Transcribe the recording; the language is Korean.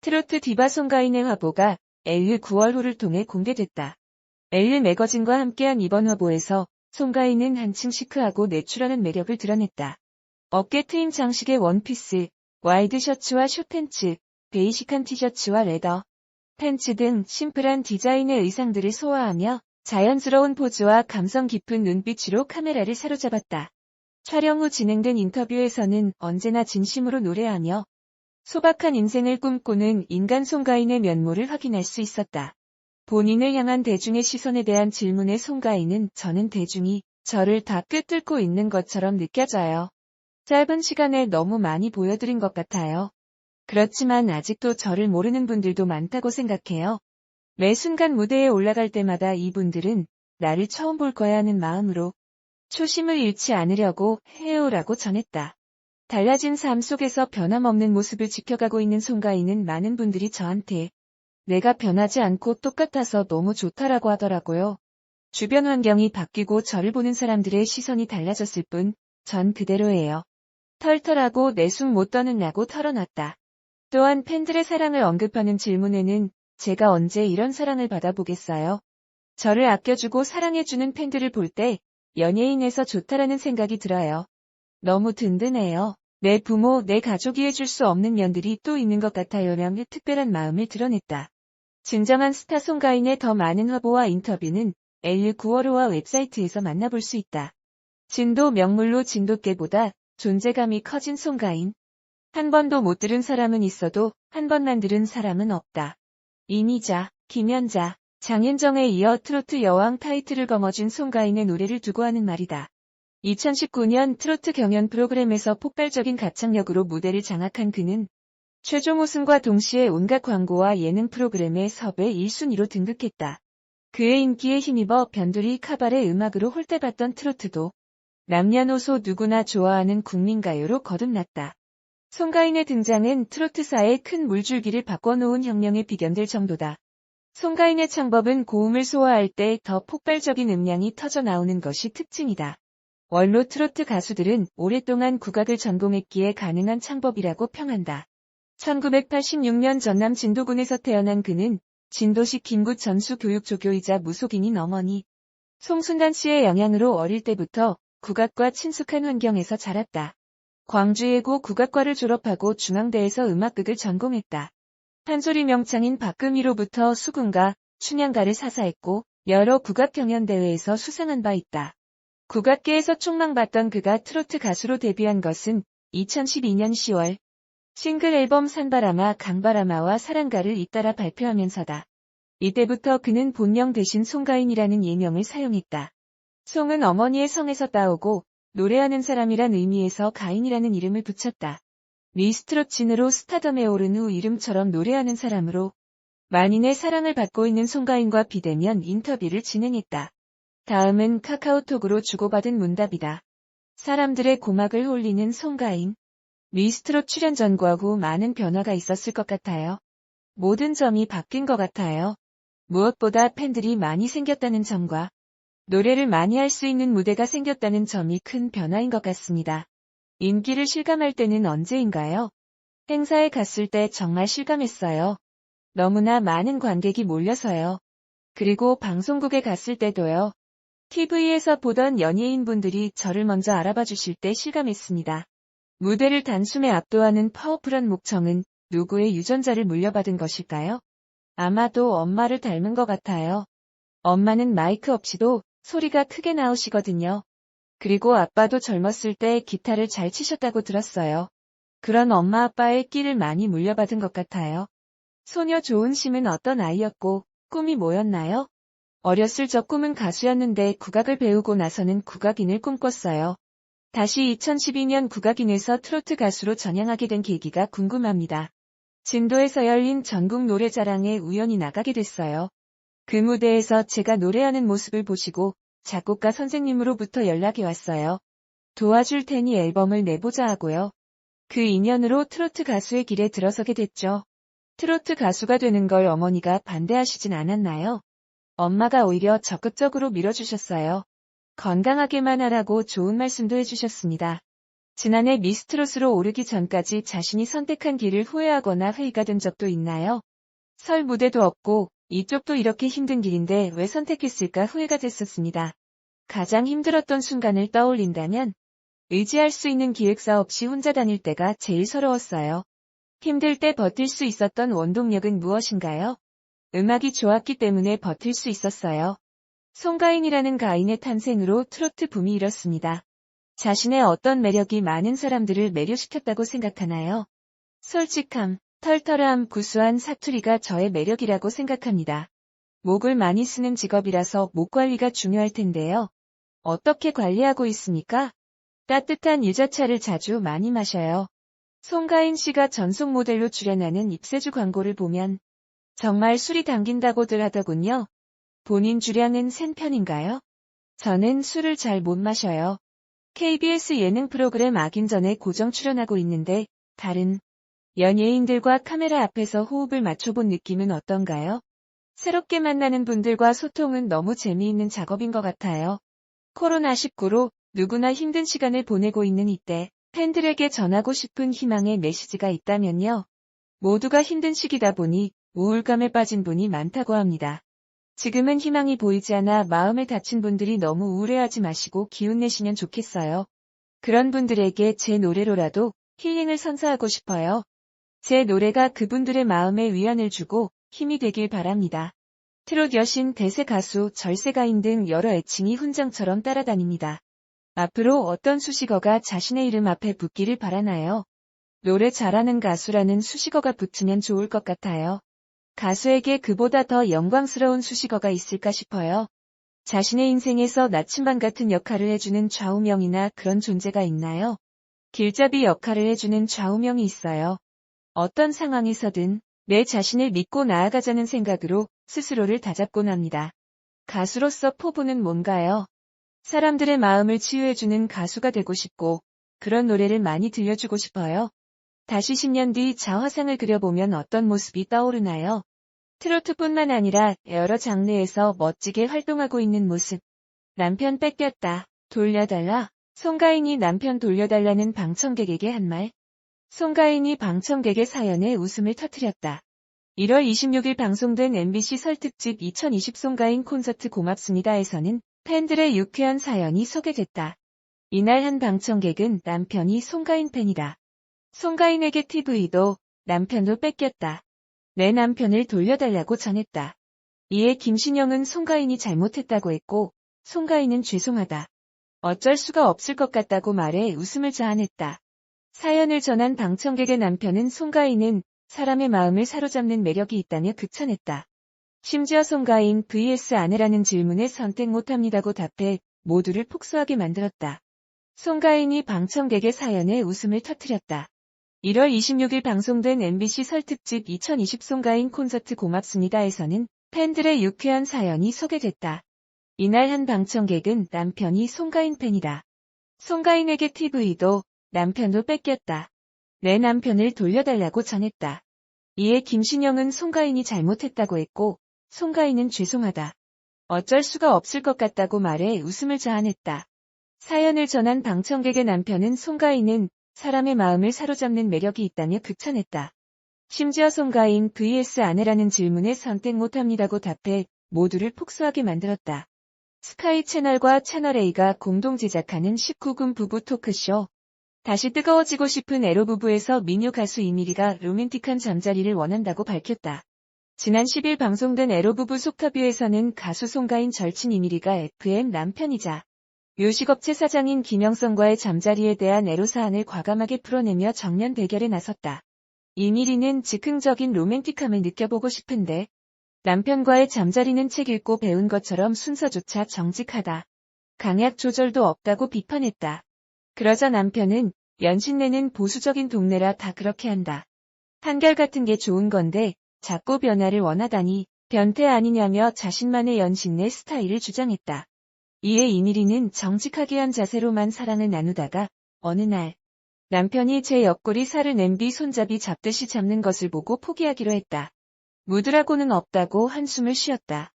트로트 디바 송가인의 화보가 엘르 9월호를 통해 공개됐다. 엘르 매거진과 함께한 이번 화보에서 송가인은 한층 시크하고 내추럴한 매력을 드러냈다. 어깨 트임 장식의 원피스, 와이드 셔츠와 숏팬츠, 베이직한 티셔츠와 레더, 팬츠 등 심플한 디자인의 의상들을 소화하며 자연스러운 포즈와 감성 깊은 눈빛으로 카메라를 사로잡았다. 촬영 후 진행된 인터뷰에서는 언제나 진심으로 노래하며 소박한 인생을 꿈꾸는 인간 송가인의 면모를 확인할 수 있었다. 본인을 향한 대중의 시선에 대한 질문에 송가인은 저는 대중이 저를 다 꿰뚫고 있는 것처럼 느껴져요. 짧은 시간에 너무 많이 보여드린 것 같아요. 그렇지만 아직도 저를 모르는 분들도 많다고 생각해요. 매 순간 무대에 올라갈 때마다 이분들은 나를 처음 볼 거야 하는 마음으로 초심을 잃지 않으려고 해요라고 전했다. 달라진 삶 속에서 변함없는 모습을 지켜가고 있는 송가인은 많은 분들이 저한테 내가 변하지 않고 똑같아서 너무 좋다라고 하더라고요. 주변 환경이 바뀌고 저를 보는 사람들의 시선이 달라졌을 뿐, 전 그대로예요. 털털하고 내숭 못 떠는다고 털어놨다. 또한 팬들의 사랑을 언급하는 질문에는 제가 언제 이런 사랑을 받아보겠어요. 저를 아껴주고 사랑해주는 팬들을 볼 때 연예인에서 좋다라는 생각이 들어요. 너무 든든해요. 내 부모, 내 가족이 해줄 수 없는 면들이 또 있는 것 같아요라며 특별한 마음을 드러냈다. 진정한 스타 송가인의 더 많은 화보와 인터뷰는 엘르 9월호와 웹사이트에서 만나볼 수 있다. 진도 명물로 진돗개보다 존재감이 커진 송가인. 한 번도 못 들은 사람은 있어도 한 번만 들은 사람은 없다. 이미자, 김연자, 장윤정에 이어 트로트 여왕 타이틀을 거머쥔 송가인의 노래를 두고 하는 말이다. 2019년 트로트 경연 프로그램에서 폭발적인 가창력으로 무대를 장악한 그는 최종 우승과 동시에 온갖 광고와 예능 프로그램의 섭외 1순위로 등극했다. 그의 인기에 힘입어 변두리 카바레 음악으로 홀대받던 트로트도 남녀노소 누구나 좋아하는 국민가요로 거듭났다. 송가인의 등장은 트로트사의 큰 물줄기를 바꿔놓은 혁명에 비견될 정도다. 송가인의 창법은 고음을 소화할 때 더 폭발적인 음량이 터져 나오는 것이 특징이다. 원로 트로트 가수들은 오랫동안 국악을 전공했기에 가능한 창법이라고 평한다. 1986년 전남 진도군에서 태어난 그는 진도시 김구 전수 교육조교이자 무속인인 어머니 송순단 씨의 영향으로 어릴 때부터 국악과 친숙한 환경에서 자랐다. 광주예고 국악과를 졸업하고 중앙대에서 음악극을 전공했다. 판소리 명창인 박금희로부터 수군가, 춘향가를 사사했고 여러 국악 경연대회에서 수상한 바 있다. 국악계에서 촉망받던 그가 트로트 가수로 데뷔한 것은 2012년 10월 싱글 앨범 산바라마 강바라마와 사랑가를 잇따라 발표하면서다. 이때부터 그는 본명 대신 송가인이라는 예명을 사용했다. 송은 어머니의 성에서 따오고 노래하는 사람이란 의미에서 가인이라는 이름을 붙였다. 미스트롯진으로 스타덤에 오른 후 이름처럼 노래하는 사람으로 만인의 사랑을 받고 있는 송가인과 비대면 인터뷰를 진행했다. 다음은 카카오톡으로 주고받은 문답이다. 사람들의 고막을 홀리는 송가인. 미스트롯 출연 전과 후 많은 변화가 있었을 것 같아요. 모든 점이 바뀐 것 같아요. 무엇보다 팬들이 많이 생겼다는 점과 노래를 많이 할 수 있는 무대가 생겼다는 점이 큰 변화인 것 같습니다. 인기를 실감할 때는 언제인가요? 행사에 갔을 때 정말 실감했어요. 너무나 많은 관객이 몰려서요. 그리고 방송국에 갔을 때도요. TV에서 보던 연예인분들이 저를 먼저 알아봐 주실 때 실감했습니다. 무대를 단숨에 압도하는 파워풀한 목청은 누구의 유전자를 물려받은 것일까요? 아마도 엄마를 닮은 것 같아요. 엄마는 마이크 없이도 소리가 크게 나오시거든요. 그리고 아빠도 젊었을 때 기타를 잘 치셨다고 들었어요. 그런 엄마 아빠의 끼를 많이 물려받은 것 같아요. 소녀 조은심은 어떤 아이였고 꿈이 뭐였나요? 어렸을 적 꿈은 가수였는데 국악을 배우고 나서는 국악인을 꿈꿨어요. 다시 2012년 국악인에서 트로트 가수로 전향하게 된 계기가 궁금합니다. 진도에서 열린 전국 노래자랑에 우연히 나가게 됐어요. 그 무대에서 제가 노래하는 모습을 보시고 작곡가 선생님으로부터 연락이 왔어요. 도와줄 테니 앨범을 내보자 하고요. 그 인연으로 트로트 가수의 길에 들어서게 됐죠. 트로트 가수가 되는 걸 어머니가 반대하시진 않았나요? 엄마가 오히려 적극적으로 밀어주셨어요. 건강하게만 하라고 좋은 말씀도 해주셨습니다. 지난해 미스트롯으로 오르기 전까지 자신이 선택한 길을 후회하거나 회의가 된 적도 있나요? 설 무대도 없고 이쪽도 이렇게 힘든 길인데 왜 선택했을까 후회가 됐었습니다. 가장 힘들었던 순간을 떠올린다면 의지할 수 있는 기획사 없이 혼자 다닐 때가 제일 서러웠어요. 힘들 때 버틸 수 있었던 원동력은 무엇인가요? 음악이 좋았기 때문에 버틸 수 있었어요. 송가인이라는 가인의 탄생으로 트로트 붐이 일었습니다. 자신의 어떤 매력이 많은 사람들을 매료시켰다고 생각하나요? 솔직함, 털털함, 구수한 사투리가 저의 매력이라고 생각합니다. 목을 많이 쓰는 직업이라서 목 관리가 중요할 텐데요. 어떻게 관리하고 있습니까? 따뜻한 유자차를 자주 많이 마셔요. 송가인 씨가 전속 모델로 출연하는 입새주 광고를 보면 정말 술이 당긴다고들 하더군요. 본인 주량은 센 편인가요? 저는 술을 잘 못 마셔요. KBS 예능 프로그램 악인전에 고정 출연하고 있는데 다른 연예인들과 카메라 앞에서 호흡을 맞춰본 느낌은 어떤가요? 새롭게 만나는 분들과 소통은 너무 재미있는 작업인 것 같아요. 코로나19로 누구나 힘든 시간을 보내고 있는 이때 팬들에게 전하고 싶은 희망의 메시지가 있다면요. 모두가 힘든 시기다 보니 우울감에 빠진 분이 많다고 합니다. 지금은 희망이 보이지 않아 마음에 다친 분들이 너무 우울해하지 마시고 기운 내시면 좋겠어요. 그런 분들에게 제 노래로라도 힐링을 선사하고 싶어요. 제 노래가 그분들의 마음에 위안을 주고 힘이 되길 바랍니다. 트롯 여신, 대세 가수, 절세가인 등 여러 애칭이 훈장처럼 따라다닙니다. 앞으로 어떤 수식어가 자신의 이름 앞에 붙기를 바라나요? 노래 잘하는 가수라는 수식어가 붙으면 좋을 것 같아요. 가수에게 그보다 더 영광스러운 수식어가 있을까 싶어요. 자신의 인생에서 나침반 같은 역할을 해주는 좌우명이나 그런 존재가 있나요? 길잡이 역할을 해주는 좌우명이 있어요. 어떤 상황에서든 내 자신을 믿고 나아가자는 생각으로 스스로를 다잡곤 합니다. 가수로서 포부는 뭔가요? 사람들의 마음을 치유해주는 가수가 되고 싶고 그런 노래를 많이 들려주고 싶어요. 다시 10년 뒤 자화상을 그려보면 어떤 모습이 떠오르나요? 트로트뿐만 아니라 여러 장르에서 멋지게 활동하고 있는 모습. 남편 뺏겼다. 돌려달라. 송가인이 남편 돌려달라는 방청객에게 한 말. 송가인이 방청객의 사연에 웃음을 터뜨렸다. 1월 26일 방송된 MBC 설 특집 2020 송가인 콘서트 고맙습니다에서는 팬들의 유쾌한 사연이 소개됐다. 이날 한 방청객은 남편이 송가인 팬이다. 송가인에게 TV도 남편도 뺏겼다. 내 남편을 돌려달라고 전했다. 이에 김신영은 송가인이 잘못했다고 했고 송가인은 죄송하다. 어쩔 수가 없을 것 같다고 말해 웃음을 자아냈다. 사연을 전한 방청객의 남편은 송가인은 사람의 마음을 사로잡는 매력이 있다며 극찬했다. 심지어 송가인 vs 아내라는 질문에 선택 못합니다고 답해 모두를 폭소하게 만들었다. 송가인이 방청객의 사연에 웃음을 터뜨렸다. 1월 26일 방송된 MBC 설 특집 2020 송가인 콘서트 고맙습니다에서는 팬들의 유쾌한 사연이 소개됐다. 이날 한 방청객은 남편이 송가인 팬이다. 송가인에게 TV도 남편도 뺏겼다. 내 남편을 돌려달라고 전했다. 이에 김신영은 송가인이 잘못했다고 했고 송가인은 죄송하다. 어쩔 수가 없을 것 같다고 말해 웃음을 자아냈다. 사연을 전한 방청객의 남편은 송가인은 사람의 마음을 사로잡는 매력이 있다며 극찬했다. 심지어 송가인 vs 아내라는 질문에 선택 못합니다고 답해 모두를 폭소하게 만들었다. 스카이 채널과 채널A가 공동 제작하는 19금 부부 토크쇼. 다시 뜨거워지고 싶은 에로 부부에서 민요 가수 이미리가 로맨틱한 잠자리를 원한다고 밝혔다. 지난 10일 방송된 에로 부부 속터뷰에서는 가수 송가인 절친 이미리가 FM 남편이자 요식업체 사장인 김영성과의 잠자리에 대한 애로사항을 과감하게 풀어내며 정면 대결에 나섰다. 이미리는 즉흥적인 로맨틱함을 느껴보고 싶은데 남편과의 잠자리는 책 읽고 배운 것처럼 순서조차 정직하다. 강약 조절도 없다고 비판했다. 그러자 남편은 연신내는 보수적인 동네라 다 그렇게 한다. 한결같은 게 좋은 건데 자꾸 변화를 원하다니 변태 아니냐며 자신만의 연신내 스타일을 주장했다. 이에 이미리는 정직하게 한 자세로만 사랑을 나누다가 어느 날 남편이 제 옆구리 살을 냄비 손잡이 잡듯이 잡는 것을 보고 포기하기로 했다. 묻으라고는 없다고 한숨을 쉬었다.